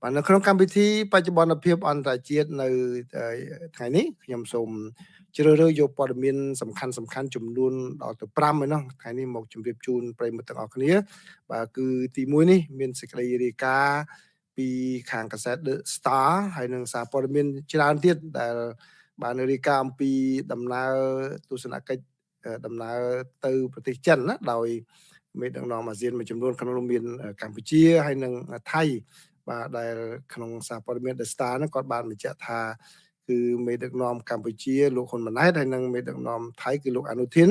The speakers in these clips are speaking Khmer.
បាទនៅក្នុងកម្មវិធីបច្ចុប្បន្នភាពអន្តរជាតិនៅថ្ងៃនេះខ្ញុំសូមជ្រើសរើសយកព័ត៌មានសំខាន់ចំនួនដល់ទៅ5ឯណោះថ្ងៃនេះមកជម្រាបជូនប្រិយមិត្តទាំងអស់គ្នាបាទគឺទី1នេះមានសេចក្តីរាយការណ៍ពីខាងកាសែត The Star ហើយនិងសារព័ត៌មានច្រើនទៀតដែលបានរាយការណ៍អំពីដំណើរទស្សនកិច្ចដំណើរទៅប្រទេសចិនណាដោយមេដឹកនាំអាស៊ានមួយចំនួនក្នុងនោះមានកម្ពុជាហើយនិងថៃបាទដែលក្នុងសារព័ត៌មាន The Star ហ្នឹងគាត់បានបញ្ជាក់ថាគឺមេដឹកនាំកម្ពុជាលោកហ៊ុនម៉ាណែតហើយនិងមេដឹកនាំថៃគឺលោកអនុทิន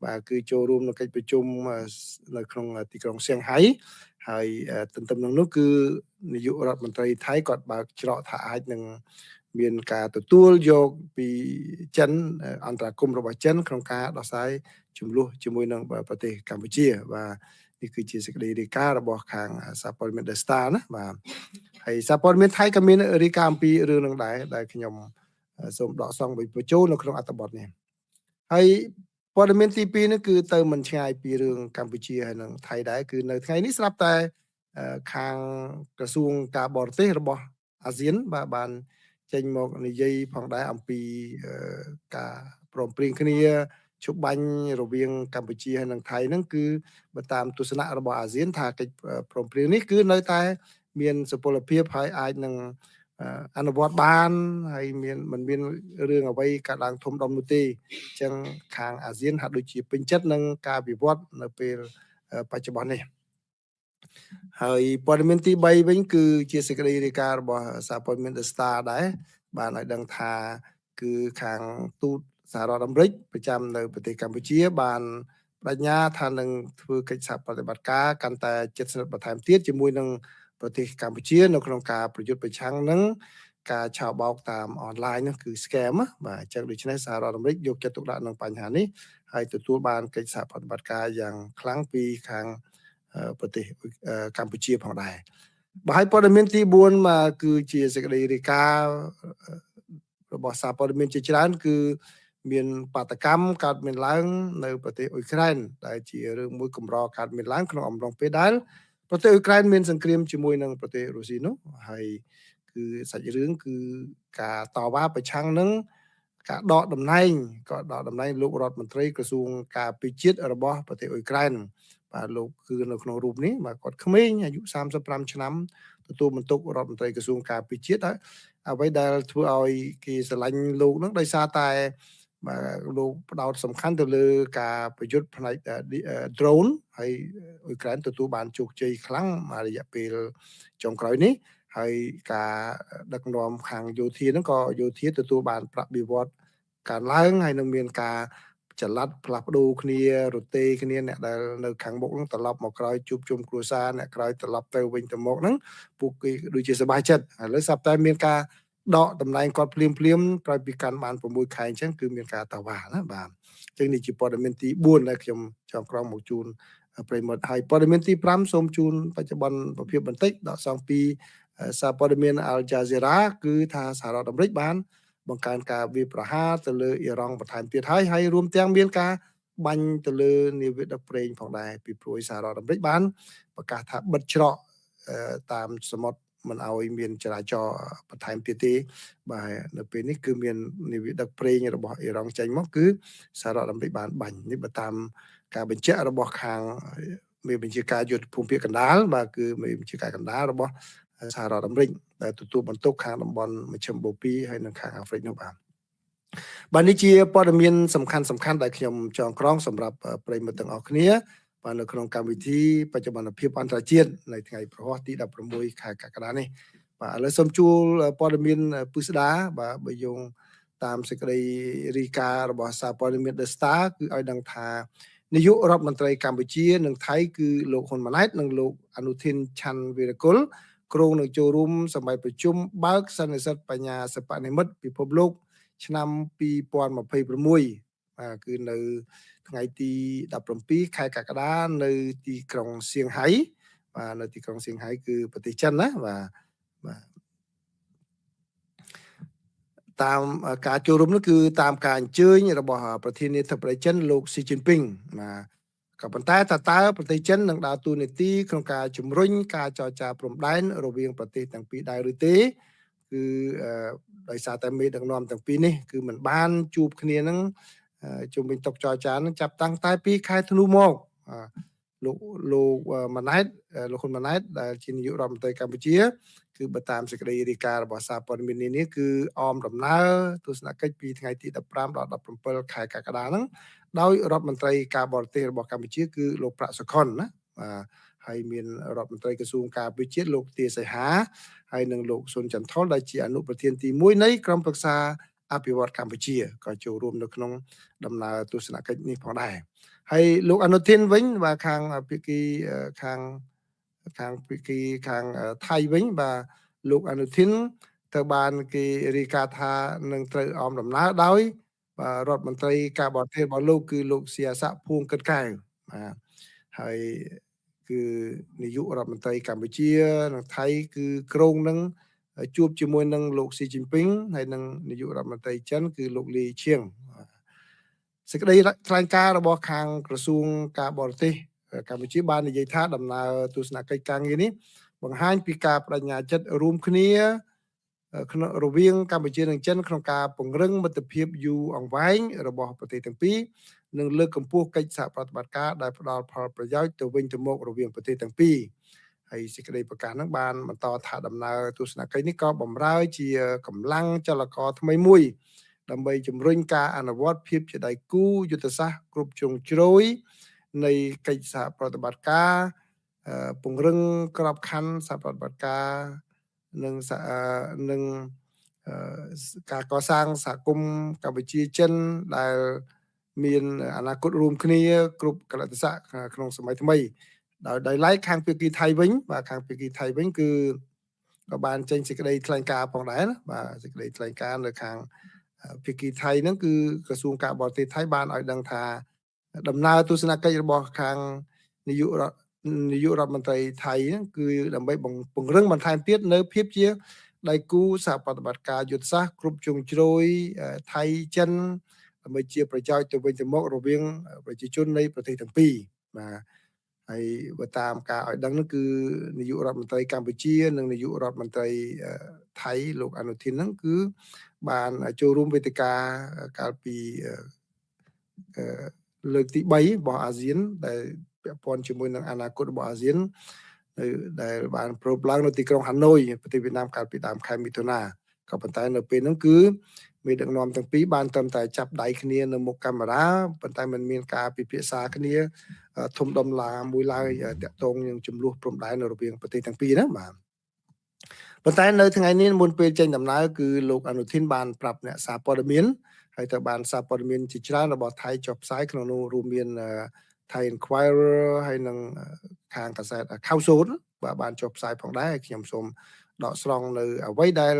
បាទគឺចូលរួមនៅកិច្ចប្រជុំនៅក្នុងទីក្រុងសៀងហៃហើយទន្ទឹមនឹងនោះគឺនាយករដ្ឋមន្ត្រីថៃគាត់បើកច្រកថាអាចនឹងមានការទទួលយកពីចិនអន្តរាគមន៍របស់ចិនក្នុងការដោះស្រាយចំនួនជាមួយនឹងប្រទេសកម្ពុជាបាទនេះគឺជាសេចក្តីរាយការណ៍របស់ខាងសារព័ត៌មាន The Star ណាបាទហើយសារព័ត៌មានថៃក៏មានរាយការណ៍អំពីរឿងនឹងដែរដែលខ្ញុំសូមដកស្រង់បញ្ចូលនៅក្នុងអត្ថបទនេះហើយព័ត៌មានទី2នេះគឺទៅមិនឆ្ងាយពីរឿងកម្ពុជាហើយនិងថៃដែរគឺនៅថ្ងៃនេះស្រាប់តែខាងក្រសួងការបរទេសរបស់អាស៊ានបាទបានចេញមកនិយាយផងដែរអំពីការព្រមព្រៀងគ្នាជុបបាញ់រវាងកម្ពុជាហើយនិងថៃហ្នឹងគឺបើតាមទស្សនៈរបស់អាស៊ានថាកិច្ចព្រមព្រៀងនេះគឺនៅតែមានសុពលភាពហើយអាចនឹងអនុវត្តបានហើយមិនមានរឿងអ្វីកើតឡើងធំដុំនោះទេអញ្ចឹងខាងអាស៊ានហាក់ដូចជាពេញចិត្តនឹងការវិវត្តនៅពេលបច្ចុប្បន្ននេះហើយព័ត៌មានទី3វិញគឺជាសេចក្តីរាយការណ៍របស់សារព័ត៌មាន The Star ដែរបានឲ្យដឹងថាគឺខាងទូតសហរដ្ឋអាមេរិកប្រចាំនៅប្រទេសកម្ពុជាបានបដិញ្ញាថានឹងធ្វើកិច្ចសហប្រតិបត្តិការកាន់តែជិតស្និទ្ធបន្ថែមទៀតជាមួយនឹងប្រទេសកម្ពុជានៅក្នុងការប្រយុទ្ធប្រឆាំងនឹងការឆោបបោកតាមអនឡាញនោះគឺ scam បាទអញ្ចឹងដូច្នេះសហរដ្ឋអាមេរិកយកចិត្តទុកដាក់នឹងបញ្ហានេះហើយទទួលបានកិច្ចសហប្រតិបត្តិការយ៉ាងខ្លាំងពីខាងប្រទេសកម្ពុជាផងដែរបើឲ្យព័ត៌មានទី4មកគឺជាសេចក្តីរាយការណ៍របស់សារព័ត៌មានជាច្រើនគឺមានបាតកម្មកើតមានឡើងនៅប្រទេសអ៊ុយក្រែនដែលជារឿងមួយកម្រកើតមានឡើងក្នុងអំឡុងពេលដែលប្រទេសអ៊ុយក្រែនមានសង្គ្រាមជាមួយនឹងប្រទេសរុស្ស៊ីនោះហើយគឺសាច់រឿងគឺការតវ៉ាប្រឆាំងនឹងការដកតំណែងលោករដ្ឋមន្ត្រីក្រសួងការពារជាតិរបស់ប្រទេសអ៊ុយក្រែនបាទលោកគឺនៅក្នុងរូបនេះបាទគាត់ក្មេងអាយុ35ឆ្នាំទទួលបន្ទុករដ្ឋមន្ត្រីក្រសួងការពារជាតិហើយអ្វីដែលធ្វើឲ្យគេស្រឡាញ់លោកនឹងដោយសារតែបាទលោកផ្ដោតសំខាន់ទៅលើការប្រយុទ្ធផ្នែក drone ហើយអ៊ុយក្រែនទទួលបានជោគជ័យខ្លាំងរយៈពេលចុងក្រោយនេះហើយការដឹកនាំខាងយោធាហ្នឹងក៏យោធាទទួលបានប្រាក់បៀវត្សកើនឡើងហើយនឹងមានការចល័តផ្លាស់ប្ដូរគ្នារទេគ្នាអ្នកដែលនៅខាងមុខហ្នឹងត្រឡប់មកក្រោយជួបជុំគ្រួសារអ្នកក្រោយត្រឡប់ទៅវិញទៅមកហ្នឹងពួកគេដូចជាសប្បាយចិត្តឥឡូវស្រាប់តែមានការដកតំណែងគាត់ភ្លាមក្រោយពីកាន់បាន6ខែអញ្ចឹងគឺមានការតវ៉ាណាបាទអញ្ចឹងនេះជាព័ត៌មានទី4ដែលខ្ញុំចង់ក្រងមកជូនប្រិយមិត្តហើយព័ត៌មានទី5សូមជូនបច្ចុប្បន្នប្រភេទបន្តិចដកស្រង់ពីសារព័ត៌មាន Al Jazeera គឺថាសហរដ្ឋអាមេរិកបានបង្កើនការវាយប្រហារទៅលើអ៊ីរ៉ង់បន្ថែមទៀតហើយរួមទាំងមានការបាញ់ទៅលើនាវាដឹកប្រេងផងដែរពីព្រោះសហរដ្ឋអាមេរិកបានប្រកាសថាបិទច្រកតាមសមុទ្រមិនឲ្យមានចរាចរណ៍បន្ថែមទៀតទេបាទនៅពេលនេះគឺមាននាវាដឹកប្រេងរបស់អ៊ីរ៉ង់ចេញមកគឺសហរដ្ឋអាមេរិកបានបាញ់នេះបើតាមការបញ្ជាក់របស់ខាងមេបញ្ជាការយុទ្ធភូមិភាគកណ្ដាលបាទគឺមេបញ្ជាការកណ្ដាលរបស់សហរដ្ឋអាមេរិកដែលទទួលបន្ទុកខាងតំបន់មជ្ឈិមបូព៌ាហើយនិងខាងអាហ្វ្រិកនោះបាទនេះជាព័ត៌មានសំខាន់ដែលខ្ញុំចងក្រងសម្រាប់ប្រិយមិត្តទាំងអស់គ្នាបាទនៅក្នុងកម្មវិធីបច្ចុប្បន្នភាពអន្តរជាតិនៅថ្ងៃប្រហ័សទី16ខែកក្កដានេះបាទឥឡូវសូមជួលព័ត៌មានពិស្ដាបាទបើយោងតាមសេចក្តីរាយការណ៍របស់សារព័ត៌មាន The Star គឺឲ្យដឹងថានាយករដ្ឋមន្ត្រីកម្ពុជានិងថៃគឺលោកហ៊ុនម៉ាណែតនិងលោកអនុทินឆាន់វីរគុលគ្រងនឹងចូលរួមសមាគមប្រជុំបើកសន្និសីទបញ្ញាសិប្បនិម្មិតពិភពលោកឆ្នាំ2026គឺនៅថ្ងៃទី17ខែកក្កដានៅទីក្រុងសៀងហៃបាទនៅទីក្រុងសៀងហៃគឺប្រទេសចិនណាបាទតាមការចូលរួមនោះគឺតាមការអញ្ជើញរបស់ប្រធានាធិបតីចិនលោកស៊ីជីនពីងបាទ ក៏ប៉ុន្តែតើប្រទេសចិននឹងដើរតួនាទីក្នុងការជំរុញការចរចាព្រំដែនរវាងប្រទេសទាំងពីរដែរឬទេគឺដោយសារតែមេដឹកនាំទាំងពីរនេះគឺមិនបានជួបគ្នានឹងជុំវិញតុចរចានឹងចាប់តាំងតែពីខែធ្នូមកលោកម៉ាណែតលោកហ៊ុនម៉ាណែតដែលជានាយករដ្ឋមន្ត្រីកម្ពុជាគឺបើតាមសេចក្តីរាយការណ៍របស់សារព័ត៌មាននេះគឺអមដំណើរទស្សនកិច្ចពីថ្ងៃទី15ដល់17ខែកក្កដាហ្នឹងដោយរដ្ឋមន្ត្រីការបរទេសរបស់កម្ពុជាគឺលោកប្រាក់សុខុនណាបាទហើយមានរដ្ឋមន្ត្រីក្រសួងការពារជាតិលោកទាសីហាហើយនិងលោកស៊ុនចន្ទថុលដែលជាអនុប្រធានទី1នៃក្រុមប្រឹក្សាអភិវឌ្ឍកម្ពុជាក៏ចូលរួមនៅក្នុងដំណើរទស្សនកិច្ចនេះផងដែរហើយលោកអនុทิនវិញបាទខាងភាគីខាងថៃវិញបាទលោកអនុทิនត្រូវបានគេរាយការណ៍ថានឹងត្រូវអមដំណើរដោយរដ្ឋមន្ត្រីការបរទេសរបស់លោកគឺលោកសៀស័កភួងកិតកែវបាទហើយគឺនាយករដ្ឋមន្ត្រីកម្ពុជានិងថៃគឺក្រុងនឹងជួបជាមួយនឹងលោកស៊ីជីនពីងហើយនិងនាយករដ្ឋមន្ត្រីចិនគឺលោកលីឈៀងសេចក្តីថ្លែងការណ៍របស់ខាងក្រសួងការបរទេសកម្ពុជាបាននិយាយថាដំណើរទស្សនកិច្ចការងារនេះបង្ហាញពីការបដិញ្ញាចិត្តរួមគ្នាក្នុងរវាងកម្ពុជានិងចិនក្នុងការពង្រឹងមិត្តភាពយូរអង្វែងរបស់ប្រទេសទាំងពីរនិងលើកកម្ពស់កិច្ចសហប្រតិបត្តិការដែលផ្ដល់ផលប្រយោជន៍ទៅវិញទៅមករវាងប្រទេសទាំងពីរហើយសេចក្តីប្រកាសហ្នឹងបានបន្តថាដំណើរទស្សនកិច្ចនេះក៏បម្រើជាកម្លាំងចលករថ្មីមួយដើម្បីជំរុញការអនុវត្តភាពជាដៃគូយុទ្ធសាស្ត្រគ្រប់ជ្រុងជ្រោយនៃកិច្ចសហប្រតិបត្តិការពង្រឹងក្របខ័ណ្ឌសហប្រតិបត្តិការនិងការកសាងសហគមន៍កម្ពុជាចិនដែលមានអនាគតរួមគ្នាគ្រប់កលៈទេសៈក្នុងសម័យថ្មីដោយឡែកខាងភាគីថៃវិញបាទខាងភាគីថៃវិញគឺក៏បានចេញសេចក្តីថ្លែងការណ៍ផងដែរណាបាទសេចក្តីថ្លែងការណ៍នៅខាងភាគីថៃហ្នឹងគឺក្រសួងការបរទេសថៃបានឲ្យដឹងថាដំណើរទស្សនកិច្ចរបស់ខាងនាយករដ្ឋមន្ត្រីថៃហ្នឹងគឺដើម្បីពង្រឹងបន្ថែមទៀតនៅភាពជាដៃគូសហប្រតិបត្តិការយុទ្ធសាស្ត្រគ្រប់ជ្រុងជ្រោយថៃចិនដើម្បីជាប្រយោជន៍ទៅវិញទៅមករវាងប្រជាជននៃប្រទេសទាំងពីរបាទហើយបើតាមការឲ្យដឹងនោះគឺនាយករដ្ឋមន្ត្រីកម្ពុជានិងនាយករដ្ឋមន្ត្រីថៃលោកអនុทินហ្នឹងគឺបានចូលរួមវេទិកាកាលពីលើកទី3របស់អាស៊ានដែលពាក់ព័ន្ធជាមួយនឹងអនាគតរបស់អាស៊ានដែលបានប្រពឡើងនៅទីក្រុងហាណូយប្រទេសវៀតណាមកាលពីដើមខែមិថុនាក៏ប៉ុន្តែនៅពេលហ្នឹងគឺមេដឹកនាំទាំងពីរបានត្រឹមតែចាប់ដៃគ្នានៅមុខកាមេរ៉ាប៉ុន្តែមិនមានការពិភាក្សាគ្នាធំដុំឡាមួយឡើយតាក់ទងនឹងចំនួនព្រំដែននៅរវាងប្រទេសទាំងពីរណាបាទប៉ុន្តែនៅថ្ងៃនេះមុនពេលចេញដំណើរគឺលោកអនុทิនបានប្រាប់អ្នកសារព័ត៌មានហើយត្រូវបានសារព័ត៌មានជាច្រើនរបស់ថៃចុះផ្សាយក្នុងនោះរួមមានThai Enquirer ហើយនឹងខាងកាសែត Khao-Sun បាទបានចុះផ្សាយផងដែរខ្ញុំសូមដកស្រង់នៅអ្វីដែល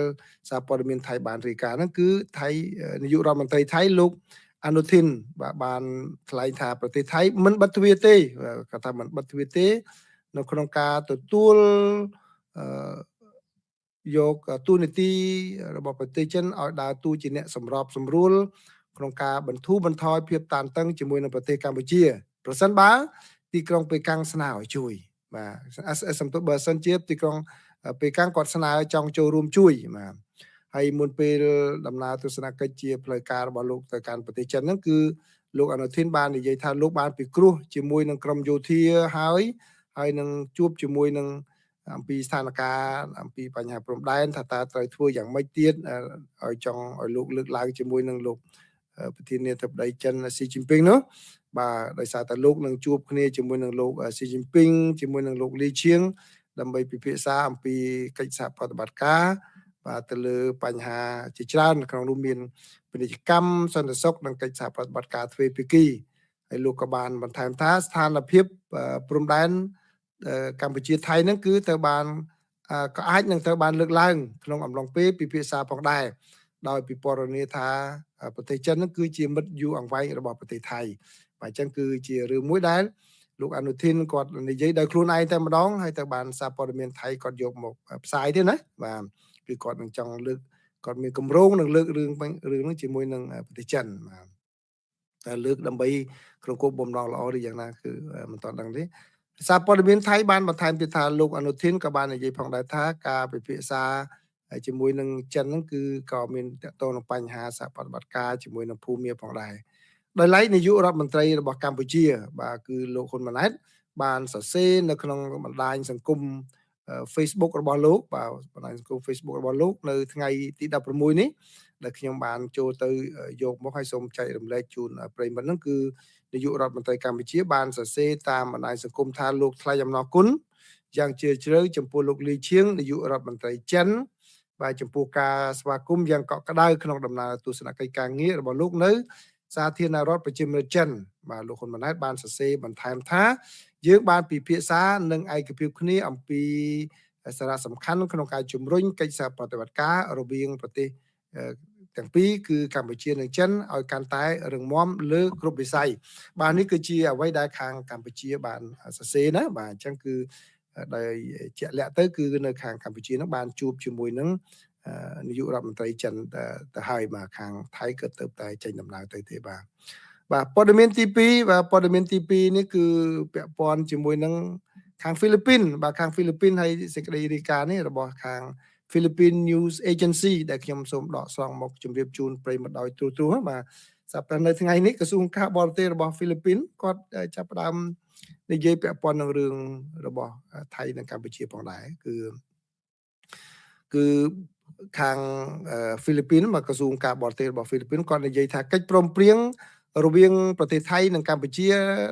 សារព័ត៌មានថៃបានរាយការណ៍ហ្នឹងគឺថៃនាយករដ្ឋមន្ត្រីថៃលោកអនុทินបាទបានថ្លែងថាប្រទេសថៃមិនបិទទ្វារទេគាត់ថាមិនបិទទ្វារទេនៅក្នុងការទទួលយកទូនីតិរបស់ប្រទេសចិនឲ្យដើរតួជាអ្នកសម្របសម្រួលក្នុងការបន្ធូរបន្ថយភាពតានតឹងជាមួយនឹងប្រទេសកម្ពុជាប្រសិនបើទីក្រុងប៉េកាំងស្នើឲ្យជួយបាទសំទោសបើសិនជាទីក្រុងប៉េកាំងគាត់ស្នើចង់ចូលរួមជួយបាទហើយមុនពេលដំណើរទស្សនកិច្ចជាផ្លូវការរបស់លោកទៅកាន់ប្រទេសចិនហ្នឹងគឺលោកអនុทินបាននិយាយថាលោកបានពិគ្រោះជាមួយនឹងក្រមយោធាហើយនឹងជួបជាមួយនឹងអំពីស្ថានភាពអំពីបញ្ហាព្រំដែនថាតើត្រូវធ្វើយ៉ាងម៉េចទៀតឲ្យចង់ឲ្យលោកលើកឡើងជាមួយនឹងលោកប្រធានាធិបតីចិនស៊ីជីនពីងនោះបាទដោយសារតែលោកនឹងជួបគ្នាជាមួយនឹងលោកស៊ីជីនពីងជាមួយនឹងលោកលីឈៀងដើម្បីពិភាក្សាអំពីកិច្ចសហប្រតិបត្តិការបាទទៅលើបញ្ហាជាច្រើនក្នុងនោះមានពាណិជ្ជកម្មសន្តិសុខនិងកិច្ចសហប្រតិបត្តិការទ្វេភាគីហើយលោកក៏បានបន្ថែមថាស្ថានភាពព្រំដែនកម្ពុជាថៃហ្នឹងគឺត្រូវបានក៏អាចនឹងត្រូវបានលើកឡើងក្នុងអំឡុងពេលពិភាក្សាផងដែរដោយពិពណ៌នាថាប្រទេសចិនហ្នឹងគឺជាមិត្តយូរអង្វែងរបស់ប្រទេសថៃបាទអញ្ចឹងគឺជារឿងមួយដែលលោកអនុทินគាត់និយាយដោយខ្លួនឯងតែម្ដងហើយទៅបានសារព័ត៌មានថៃគាត់យកមកផ្សាយទៀតណាបាទគឺគាត់នឹងចង់លើកគាត់មានគម្រោងនឹងលើករឿងហ្នឹងជាមួយនឹងប្រទេសចិនបាទ តែលើកដើម្បីក្នុងគោលបំណងល្អឬយ៉ាងណាគឺមិនទាន់ដឹងទេសារព័ត៌មានថៃបានបន្ថែមទៀតថាលោកអនុทิនក៏បាននិយាយផងដែរថាការពិភាក្សាជាមួយនឹងចិនហ្នឹងគឺក៏មានតកតងនឹងបញ្ហាសហប្រតិបត្តិការជាមួយនឹងភូមាផងដែរដោយឡែកនាយករដ្ឋមន្ត្រីរបស់កម្ពុជាបាទគឺលោកហ៊ុនម៉ាណែតបានសរសេរនៅក្នុងបណ្ដាញសង្គម Facebook របស់លោកបាទបណ្ដាញសង្គម Facebook របស់លោកនៅថ្ងៃទី16នេះដែលខ្ញុំបានចូលទៅយកមកឲ្យសូមចែករំលែកជូនប្រិយមិត្តហ្នឹងគឺនាយករដ្ឋមន្ត្រីកម្ពុជាបានសរសេរតាមបណ្ដាញសង្គមថាលោកថ្លែងអំណរគុណយ៉ាងជ្រាលជ្រៅចំពោះលោកលីឈៀងនាយករដ្ឋមន្ត្រីចិនបាទចំពោះការស្វាគមន៍យ៉ាងកក់ក្ដៅក្នុងដំណើរទស្សនកិច្ចការងាររបស់លោកនៅសាធារណរដ្ឋប្រជាមានិតចិនបាទលោកហ៊ុនម៉ាណែតបានសរសេរបន្ថែមថាយើងបានពិភាក្សានឹងឯកភាពគ្នាអំពីសារៈសំខាន់ក្នុងការជំរុញកិច្ចសហប្រតិបត្តិការរវាងប្រទេសទាំងពីរគឺកម្ពុជានិងចិនឲ្យកាន់តែរឹងមាំលើគ្រប់វិស័យបាទនេះគឺជាអ្វីដែលខាងកម្ពុជាបានសរសេរណាបាទអញ្ចឹងគឺដោយជាក់លាក់ទៅគឺនៅខាងកម្ពុជានឹងបានជួបជាមួយនឹងនាយករដ្ឋមន្ត្រីចិនទៅហើយបាទខាងថៃក៏ទៅតែចេញដំណើរទៅទេបាទព័ត៌មានទី2បាទព័ត៌មានទី2នេះគឺពាក់ព័ន្ធជាមួយនឹងខាងហ្វីលីពីនបាទខាងហ្វីលីពីនហើយសេចក្តីរាយការណ៍នេះរបស់ខាង Philippine News Agency ដែលខ្ញុំសូមដកស្រង់មកជម្រាបជូនប្រិយមិត្តដោយទូទៅបាទស្រាប់តែនៅថ្ងៃនេះក្រសួងការបរទេសរបស់ហ្វីលីពីនគាត់ចាប់ផ្ដើមនិយាយពាក់ព័ន្ធនឹងរឿងរបស់ថៃនិងកម្ពុជាផងដែរគឺខាងហ្វីលីពីនមកក្រសួងការបរទេសរបស់ហ្វីលីពីនគាត់និយាយថាកិច្ចព្រមព្រៀងរវាងប្រទេសថៃនិងកម្ពុជា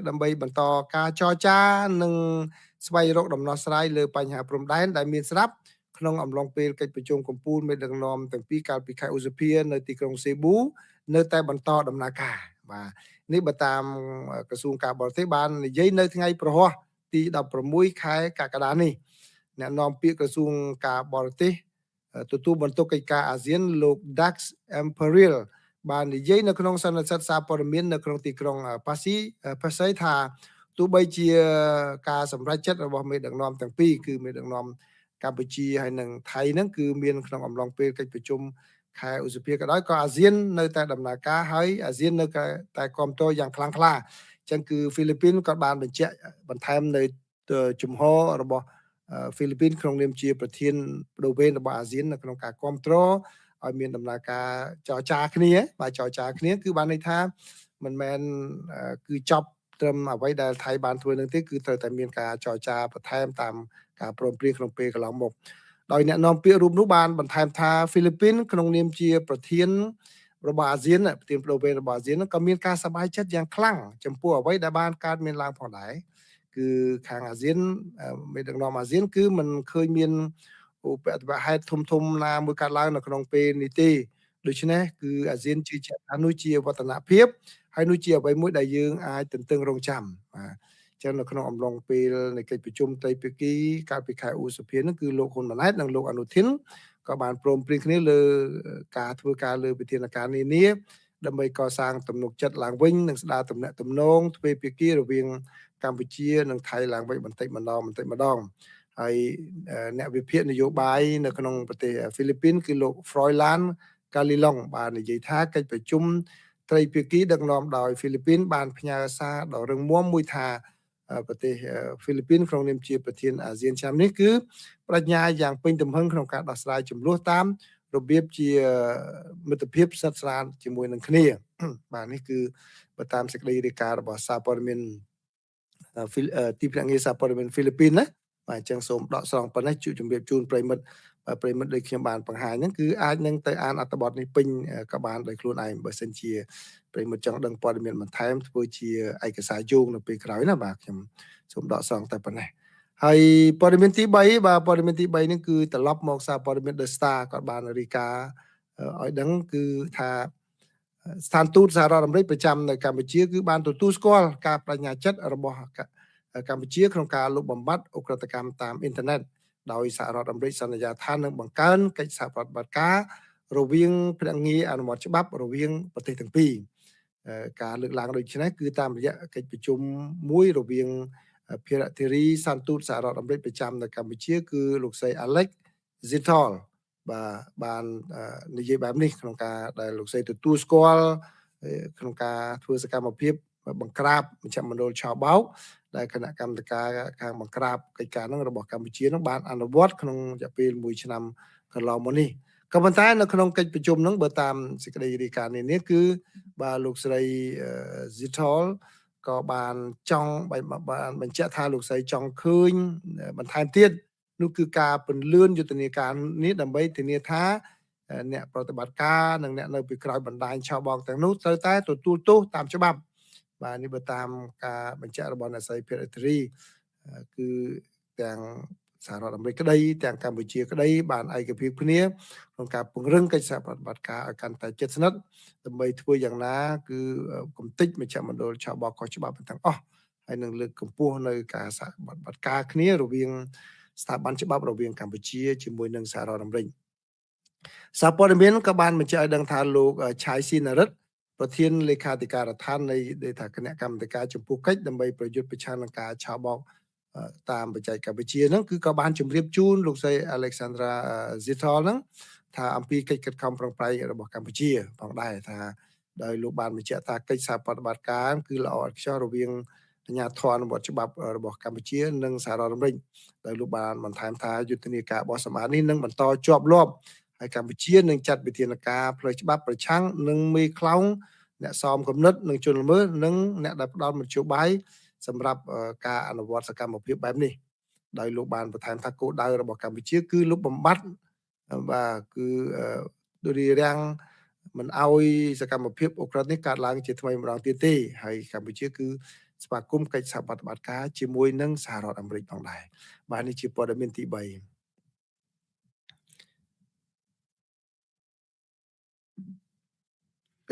ដើម្បីបន្តការចរចានិងស្វែងរកដំណោះស្រាយលើបញ្ហាព្រំដែនដែលមានស្រាប់ក្នុងអំឡុងពេលកិច្ចប្រជុំកំពូលមេដឹកនាំទាំងពីរកាលពីខែឧសភានៅទីក្រុងសេប៊ូនៅតែបន្តដំណើរការបាទនេះបើតាមក្រសួងការបរទេសបាននិយាយនៅថ្ងៃប្រហ័សទី16ខែកក្កដានេះអ្នកនាំពាក្យក្រសួងការបរទេសទទួលបន្ទុកកិច្ចការអាស៊ានលោក Dax Imperial បាននិយាយនៅក្នុងសន្និសីទសារព័ត៌មាននៅក្នុងទីក្រុងប៉ាស៊ីថាទោះបីជាការសម្រេចចិត្តរបស់មេដឹកនាំទាំងពីរគឺមេដឹកនាំកម្ពុជាហើយនិងថៃហ្នឹងគឺមានក្នុងអំឡុងពេលកិច្ចប្រជុំខែឧសភាក៏ដោយក៏អាស៊ាននៅតែដំណើរការហើយអាស៊ាននៅតែគ្រប់គ្រងយ៉ាងខ្លាំងក្លាអញ្ចឹងគឺហ្វីលីពីនក៏បានបញ្ជាក់បន្ថែមនៅជំហររបស់ហ្វីលីពីនក្នុងនាមជាប្រធានបដូវវេនរបស់អាស៊ាននៅក្នុងការគ្រប់គ្រងឲ្យមានដំណើរការចរចាគ្នាបាទចរចាគ្នាគឺបានន័យថាមិនមែនគឺចប់ត្រឹមអ្វីដែលថៃបានធ្វើនឹងទេគឺត្រូវតែមានការចរចាបន្ថែមតាមការព្រមព្រៀងក្នុងពេលកន្លងមកដោយអ្នកនាំពាក្យរូបនោះបានបន្ថែមថាហ្វីលីពីនក្នុងនាមជាប្រធានរបស់អាស៊ានប្រធានបដូវវេនរបស់អាស៊ានក៏មានការសប្បាយចិត្តយ៉ាងខ្លាំងចំពោះអ្វីដែលបានកើតមានឡើងផងដែរគឺខាងអាស៊ានមេដឹកនាំអាស៊ានគឺមិនឃើញមានឧបទ្ទវហេតុធំណាមួយកើតឡើងនៅក្នុងពេលនេះទេដូច្នេះគឺអាស៊ានជឿជាក់ថានោះជាវឌ្ឍនភាពហើយនោះជាអ្វីមួយដែលយើងអាចទន្ទឹងរង់ចាំបាទចឹងនៅក្នុងអំឡុងពេលនៃកិច្ចប្រជុំត្រីភាគីកាលពីខែឧសភានោះគឺលោកហ៊ុនម៉ាណែតនិងលោកអនុทินក៏បានព្រមព្រៀងគ្នាលើការធ្វើការលើវិធានការនានាដើម្បីកសាងទំនុកចិត្តឡើងវិញនិងស្ដារទំនាក់ទំនងទ្វេភាគីរវាងកម្ពុជានិងថៃឡើងវិញបន្តិចម្ដងហើយអ្នកវិភាគនយោបាយនៅក្នុងប្រទេសហ្វីលីពីនគឺលោក Froilan Calilong បាននិយាយថាកិច្ចប្រជុំត្រីភាគីដឹកនាំដោយហ្វីលីពីនបានផ្ញើសារដ៏រឹងមាំមួយថាប្រទេសហ្វីលីពីនក្នុងនាមជាប្រធានអាស៊ានឆ្នាំនេះគឺបញ្ញាយ៉ាងពេញទំហឹងក្នុងការដោះស្រាយចំនួនតាមរបៀបជាមិត្តភាពស្និទ្ធស្នាលជាមួយនឹងគ្នាបាទនេះគឺបើតាមសេចក្តីរាយការណ៍របស់សារព័ត៌មានទីភ្នាក់ងារសារព័ត៌មានហ្វីលីពីនណាបាទអញ្ចឹងសូមដកស្រង់ប៉ុណ្ណេះជួយជម្រាបជូនប្រិមិត្តដូចខ្ញុំបានបង្ហាញហ្នឹងគឺអាចនឹងទៅអានអត្ថបទនេះពេញក៏បានដោយខ្លួនឯងបើសិនជាប្រិមិត្តចង់ដឹងព័ត៌មានបន្ថែមធ្វើជាឯកសារយោងនៅពេលក្រោយណាបាទខ្ញុំសូមដកស្រង់តែប៉ុណ្ណេះហើយព័ត៌មានទី3បាទព័ត៌មានទី3នេះគឺត្រឡប់មកសារព័ត៌មាន The Star គាត់បានរាយការណ៍ឲ្យដឹងគឺថាស្ថានទូតសហរដ្ឋអាមេរិកប្រចាំនៅកម្ពុជាគឺបានទទួលស្គាល់ការបដិញ្ញាចិត្តរបស់កម្ពុជាក្នុងការលុបបំបាត់ឧក្រិដ្ឋកម្មតាមអ៊ីនធឺណិតដោយសហរដ្ឋអាមេរិកសន្យាថានឹងបង្កើនកិច្ចសហប្រតិបត្តិការរវាងភ្នាក់ងារអនុវត្តច្បាប់រវាងប្រទេសទាំងពីរការលើកឡើងដូចនេះគឺតាមរយៈកិច្ចប្រជុំមួយរវាងភារៈធារីសន្តិទូតសហរដ្ឋអាមេរិកប្រចាំនៅកម្ពុជាគឺលោកស្រី Alex Zitol បាននិយាយបែបនេះក្នុងការដែលលោកស្រីទទួលស្គាល់ ក្នុងការធ្វើសកម្មភាពបង្ក្រាបមជ្ឈមណ្ឌលឆបោកដែលគណៈកម្មការខាងបង្ក្រាបកិច្ចការហ្នឹងរបស់កម្ពុជាហ្នឹងបានអនុវត្តក្នុងរយៈពេល1ឆ្នាំកន្លងមកនេះក៏ប៉ុន្តែនៅក្នុងកិច្ចប្រជុំហ្នឹងបើតាមសេចក្តីរាយការណ៍នេះគឺបាទលោកស្រី Zithol ក៏បានចង់បានបញ្ជាក់ថាលោកស្រីចង់ឃើញបន្ថែមទៀតនោះគឺការពន្លឿនយុទ្ធនាការនេះដើម្បីធានាថាអ្នកប្រតិបត្តិការនិងអ្នកនៅពីក្រោយបណ្ដាញឆបោកទាំងនោះត្រូវតែទទួលទោសតាមច្បាប់បាទនេះបើតាមការបញ្ជាក់របស់អ្នកស្រីភិរិទ្ធិរីគឺទាំងសហរដ្ឋអាមេរិកក្តីទាំងកម្ពុជាក្តីបានឯកភាពគ្នាក្នុងការពង្រឹងកិច្ចសហប្រតិបត្តិការឲ្យកាន់តែជិតស្និទ្ធដើម្បីធ្វើយ៉ាងណាគឺគំតិចមជ្ឈមណ្ឌលឆបោកខុសច្បាប់ទាំងអស់ហើយនឹងលើកកម្ពស់នៅការសហប្រតិបត្តិការគ្នារវាងស្ថាប័នច្បាប់រវាងកម្ពុជាជាមួយនឹងសហរដ្ឋអាមេរិកសារព័ត៌មានក៏បានបញ្ជាក់ឲ្យដឹងថាលោកឆៃស៊ីណារិតប្រធានលេខាធិការដ្ឋាននៃថាគណៈកម្មាធិការចំពោះកិច្ចដើម្បីប្រយុទ្ធប្រឆាំងនឹងការឆបោកតាមបច្ចេកវិទ្យាហ្នឹងគឺក៏បានជម្រាបជូនលោកស្រី Alexandra Zithol ហ្នឹងថាអំពីកិច្ចខិតខំប្រឹងប្រែងរបស់កម្ពុជាផងដែរថាដោយលោកបានបញ្ជាក់ថាកិច្ចសហប្រតិបត្តិការគឺល្អឥតខ្ចោះរវាងអាជ្ញាធរអនុវត្តច្បាប់របស់កម្ពុជានិងសហរដ្ឋអាមេរិកដោយលោកបានបន្ថែមថាយុទ្ធនាការបោះសម្អាតនេះនឹងបន្តជាប់លាប់ហើយកម្ពុជានឹងចាត់វិធានការផ្លូវច្បាប់ប្រឆាំងនឹងមេខ្លោងអ្នកសមគំនិតនិងជនល្មើសនិងអ្នកដែលផ្ដាល់មធ្យោបាយសម្រាប់ការអនុវត្តសកម្មភាពបែបនេះដោយលោកបានបន្ថែមថាគោលដៅរបស់កម្ពុជាគឺលុបបំបាត់បាទគឺរារាំងមិនអោយសកម្មភាពអ៊ុក្រិដ្ឋនេះកើតឡើងជាថ្មីម្ដងទៀតទេហើយកម្ពុជាគឺស្វាគមន៍កិច្ចសហប្រតិបត្តិការជាមួយនឹងសហរដ្ឋអាមេរិកផងដែរបាទនេះជាព័ត៌មានទី3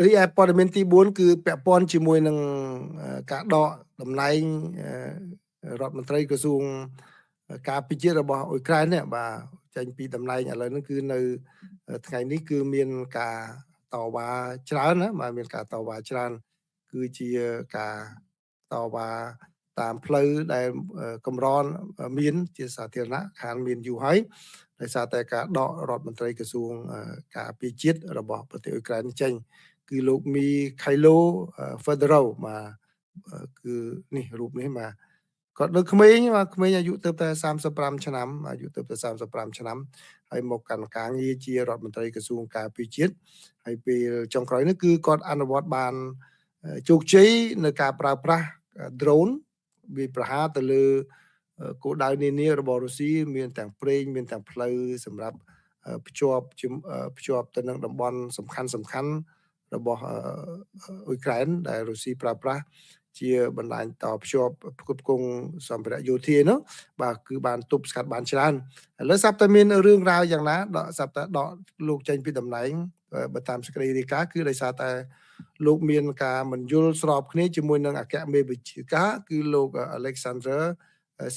រីឯព័ត៌មានទី4គឺពាក់ព័ន្ធជាមួយនឹងការដកតំណែងរដ្ឋមន្ត្រីក្រសួងការពិជាតិរបស់អ៊ុយក្រែននេះបាទចេញពីតំណែងឥឡូវហ្នឹងគឺនៅថ្ងៃនេះគឺមានការតវ៉ាច្រើនណាបាទមានការតវ៉ាច្រើនគឺជាការតវ៉ាតាមផ្លូវដែលកម្រនមានជាសាធារណៈខាងមានយូរហើយដោយសារតែការដករដ្ឋមន្ត្រីក្រសួងការពិជាតិរបស់ប្រទេសអ៊ុយក្រែនចេញគឺលោកមីខៃឡូ Federal បាទគឺនេះរូបនេះបាទគាត់នៅក្មេងបាទក្មេងអាយុទៅតែ35ឆ្នាំអាយុទៅតែ35ឆ្នាំហើយមកកាន់ការងារជារដ្ឋមន្ត្រីក្រសួងការពារជាតិហើយពេលចុងក្រោយនេះគឺគាត់អនុវត្តបានជោគជ័យនៅការប្រើប្រាស់ drone វាប្រហារទៅលើគោលដៅនានារបស់រុស្ស៊ីមានទាំងប្រេងមានទាំងផ្លូវសម្រាប់ភ្ជាប់ទៅនឹងតំបន់សំខាន់របស់អ៊ុយក្រែនដែលរុស្ស៊ីប្រើប្រាស់ជាបណ្ដាញតភ្ជាប់ផ្គត់ផ្គង់សម្ភារៈយោធានោះបាទគឺបានទប់ស្កាត់បានច្រើនឥឡូវសាប់តែមានរឿងរ៉ាវយ៉ាងណាសាប់តែដកលោកចេញពីតំណែងបើតាមសេចក្តីរាយការណ៍គឺដោយសារតែលោកមានការមិនយល់ស្របគ្នាជាមួយនឹងអគ្គមេបញ្ជាការគឺលោក Alexander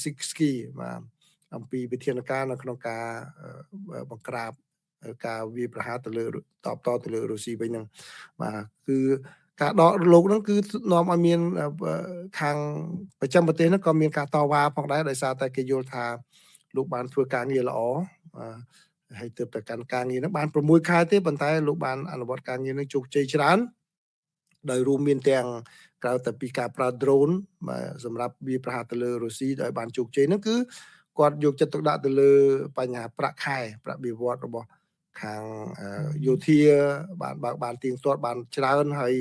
Sitsky បាទអំពីវិធានការនៅក្នុងការបង្ក្រាបការវាយប្រហារទៅលើតបទៅលើរុស្ស៊ីវិញហ្នឹងបាទគឺការដកលោកហ្នឹងគឺនាំឲ្យមានខាងប្រចាំប្រទេសហ្នឹងក៏មានការតវ៉ាផងដែរដោយសារតែគេយល់ថាលោកបានធ្វើការងារល្អហើយទើបតែកាន់ការងារហ្នឹងបាន6ខែទេប៉ុន្តែលោកបានអនុវត្តការងារហ្នឹងជោគជ័យច្រើនដោយរួមមានទាំងក្រៅតែពីការប្រើ drone សម្រាប់វាប្រហារទៅលើរុស្ស៊ីដោយបានជោគជ័យហ្នឹងគឺគាត់យកចិត្តទុកដាក់ទៅលើបញ្ហាប្រាក់ខែប្រាក់បៀវត្សរបស់ខាងយោធាបានទៀងទាត់បានច្រើនហើយ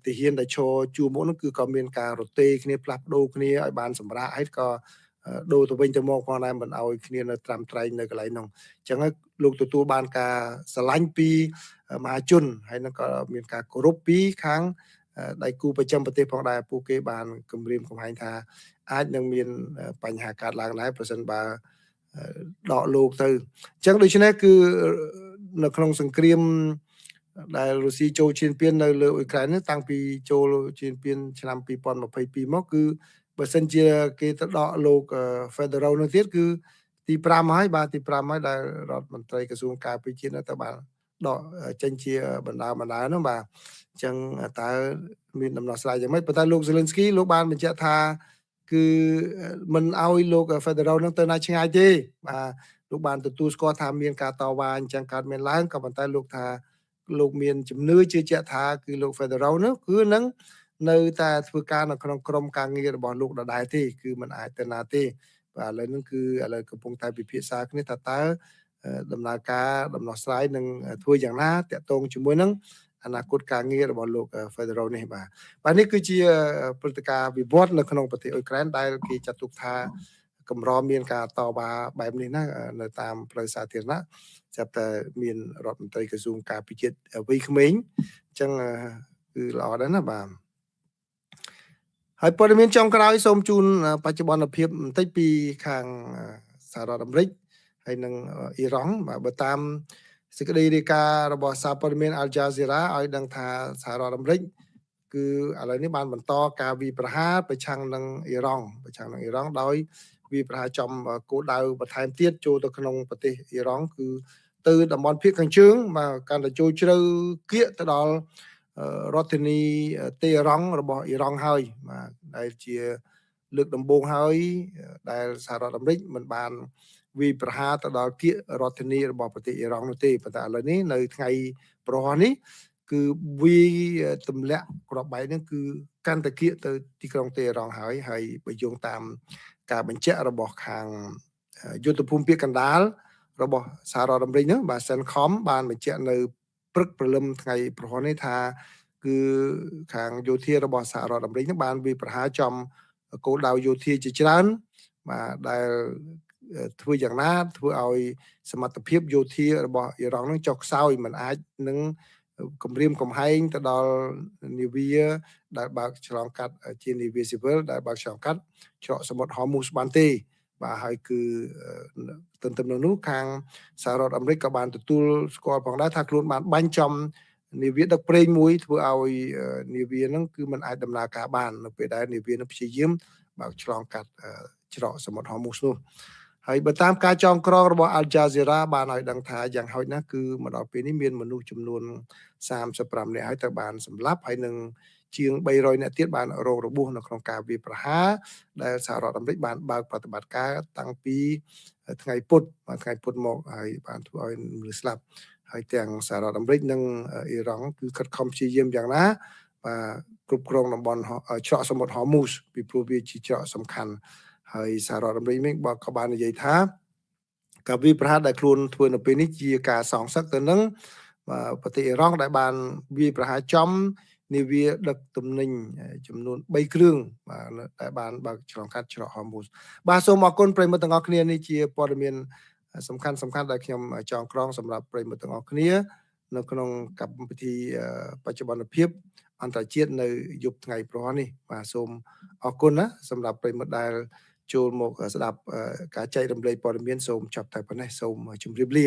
ទាហានដែលឈរជួរមុខនោះគឺក៏មានការរទេគ្នាផ្លាស់ប្ដូរគ្នាឲ្យបានសម្រាប់ហើយក៏ដូរទៅវិញទៅមកផងដែរមិនឲ្យគ្នានៅត្រាំត្រែងនៅកន្លែងនោះអញ្ចឹងហើយលោកទទួលបានការស្រឡាញ់ពីមហាជនហើយនឹងក៏មានការគោរពពីខាងដៃគូប្រចាំប្រទេសផងដែរពួកគេបានគម្រាមកំហែងថាអាចនឹងមានបញ្ហាកើតឡើងដែរប្រសិនបើដកលោកទៅអញ្ចឹងដូច្នេះគឺនៅក្នុងសង្គ្រាមដែលរុស្ស៊ីចូលឈានពាននៅលើអ៊ុយក្រែននេះតាំងពីចូលឈានពានឆ្នាំ2022មកគឺបើសិនជាគេទៅដកលោក Federal នោះទៀតគឺទី5ហើយបាទទី5ហើយដែលរដ្ឋមន្ត្រីក្រសួងការពារជាតិទៅបានដកចេញជាបណ្ដានោះបាទអញ្ចឹងតើមានដំណោះស្រាយយ៉ាងម៉េចប៉ុន្តែលោក Zelensky លោកបានបញ្ជាក់ថាគឺមិនឲ្យលោក Federal នឹងទៅណាឆ្ងាយទេបាទលោកបានទទួលស្គាល់ថាមានការតវ៉ាអញ្ចឹងកើតមានឡើងក៏ប៉ុន្តែលោកថា លោកមានជំនឿជឿជាក់ថាគឺលោក Federal នោះគឺនឹងនៅតែធ្វើការនៅក្នុងក្រុមការងាររបស់លោកដដែលទេគឺมันអាចទៅណាទេបាទឥឡូវហ្នឹងគឺឥឡូវកំពុងតែពិភាក្សាគ្នាថាតើដំណើរការដំណោះស្រាយនឹងធ្វើយ៉ាងណាតាក់ទងជាមួយនឹងអនាគតការងាររបស់លោក Federal នេះបាទនេះគឺជាព្រឹត្តិការណ៍វិវត្តនៅក្នុងប្រទេសអ៊ុយក្រែនដែលគេចាត់ទុកថាកម្រមានការតវ៉ាបែបនេះណានៅតាមផ្លូវសាធារណៈចាប់តែមានរដ្ឋមន្ត្រីក្រសួងការពិជាតិវ័យក្មេងអញ្ចឹងគឺល្អដែរណាបាទហើយព័ត៌មានចុងក្រោយសូមជូនបច្ចុប្បន្នភាពបន្តិចពីខាងសហរដ្ឋអាមេរិកហើយនិងអ៊ីរ៉ង់បាទបើតាមសេចក្តីរាយការណ៍របស់សារព័ត៌មាន Al Jazeera ឲ្យដឹងថាសហរដ្ឋអាមេរិកគឺឥឡូវនេះបានបន្តការវាយប្រហារប្រឆាំងនឹងអ៊ីរ៉ង់ដោយវាយប្រហារចំគោលដៅបន្ថែមទៀតចូលទៅក្នុងប្រទេសអ៊ីរ៉ង់គឺទៅតំបន់ភាគខាងជើងបាទកាន់តែចូលជ្រៅគៀកទៅដល់រដ្ឋធានីតេហឺរ៉ង់របស់អ៊ីរ៉ង់ហើយបាទដែលជាលើកដំបូងហើយដែលសហរដ្ឋអាមេរិកមិនបានវាយប្រហារទៅដល់គៀករដ្ឋធានីរបស់ប្រទេសអ៊ីរ៉ង់នោះទេប៉ុន្តែឥឡូវនេះនៅថ្ងៃប្រហោះនេះគឺវាទម្លាក់គ្រាប់បែកហ្នឹងគឺកាន់តែគៀកទៅទីក្រុងតេហឺរ៉ង់ហើយបើយោងតាមការបញ្ជាក់របស់ខាងយុទ្ធភូមិភាគកណ្ដាលរបស់សហរដ្ឋអាមេរិកនោះបាទ CENTCOM បានបញ្ជាក់នៅព្រឹកព្រលឹមថ្ងៃប្រហោះនេះថាគឺខាងយោធារបស់សហរដ្ឋអាមេរិកនោះបានវាយប្រហារចំគោលដៅយោធាជាច្រើនបាទដែលធ្វើយ៉ាងណាធ្វើឲ្យសមត្ថភាពយោធារបស់អ៊ីរ៉ង់នឹងចុះខ្សោយមិនអាចនឹងគម្រាមកំហែងទៅដល់នាវាដែលបើកឆ្លងកាត់ជានាវាស៊ីវិលដែលបើកឆ្លងកាត់ច្រកសមុទ្រ Hormuz បានទេបាទហើយគឺទន្ទឹមនឹងនោះខាងសហរដ្ឋអាមេរិកក៏បានទទួលស្គាល់ផងដែរថាខ្លួនបានបាញ់ចំនាវាដឹកប្រេងមួយធ្វើឲ្យនាវាហ្នឹងគឺมันអាចដំណើរការបាននៅពេលដែលនាវានឹងព្យាយាមបើកឆ្លងកាត់ច្រកសមុទ្រ Hormuz នោះហើយបើតាមការចងក្រងរបស់ Al Jazeera បានឲ្យដឹងថាយ៉ាងហោចណាស់គឺមកដល់ពេលនេះមានមនុស្សចំនួន35នាក់ហើយត្រូវបានសម្លាប់ហើយនឹងជាង300នាក់ទៀតបានរងរបួសនៅក្នុងការវាយប្រហារដែលសហរដ្ឋអាមេរិកបានបើកប្រតិបត្តិការតាំងពីថ្ងៃពុធមកហើយបានធ្វើឲ្យមនុស្សស្លាប់ហើយទាំងសហរដ្ឋអាមេរិកនិងអ៊ីរ៉ង់គឺខិតខំព្យាយាមយ៉ាងណាបាទគ្រប់គ្រងតំបន់ច្រកសមុទ្រ Hormuz ពីព្រោះវាជាច្រកសំខាន់ហើយសហរដ្ឋអាមេរិកវិញក៏បាននិយាយថាការវាយប្រហារដែលខ្លួនធ្វើនៅពេលនេះជាការសងសឹកទៅនឹងប្រទេសអ៊ីរ៉ង់ដែលបានវាយប្រហារចំនាវាដឹកទំនិញចំនួន3គ្រឿងបាទដែលបានបើកឆ្លងកាត់ច្រក Hormuz បាទសូមអរគុណប្រិយមិត្តទាំងអស់គ្នានេះជាព័ត៌មានសំខាន់ដែលខ្ញុំចងក្រងសម្រាប់ប្រិយមិត្តទាំងអស់គ្នានៅក្នុងកម្មវិធីបច្ចុប្បន្នភាពអន្តរជាតិនៅយប់ថ្ងៃប្រហោះនេះបាទសូមអរគុណណាសម្រាប់ប្រិយមិត្តដែលចូលមកស្ដាប់ការចែករំលែកព័ត៌មានសូមចប់តែប៉ុណ្ណេះសូមជម្រាបលា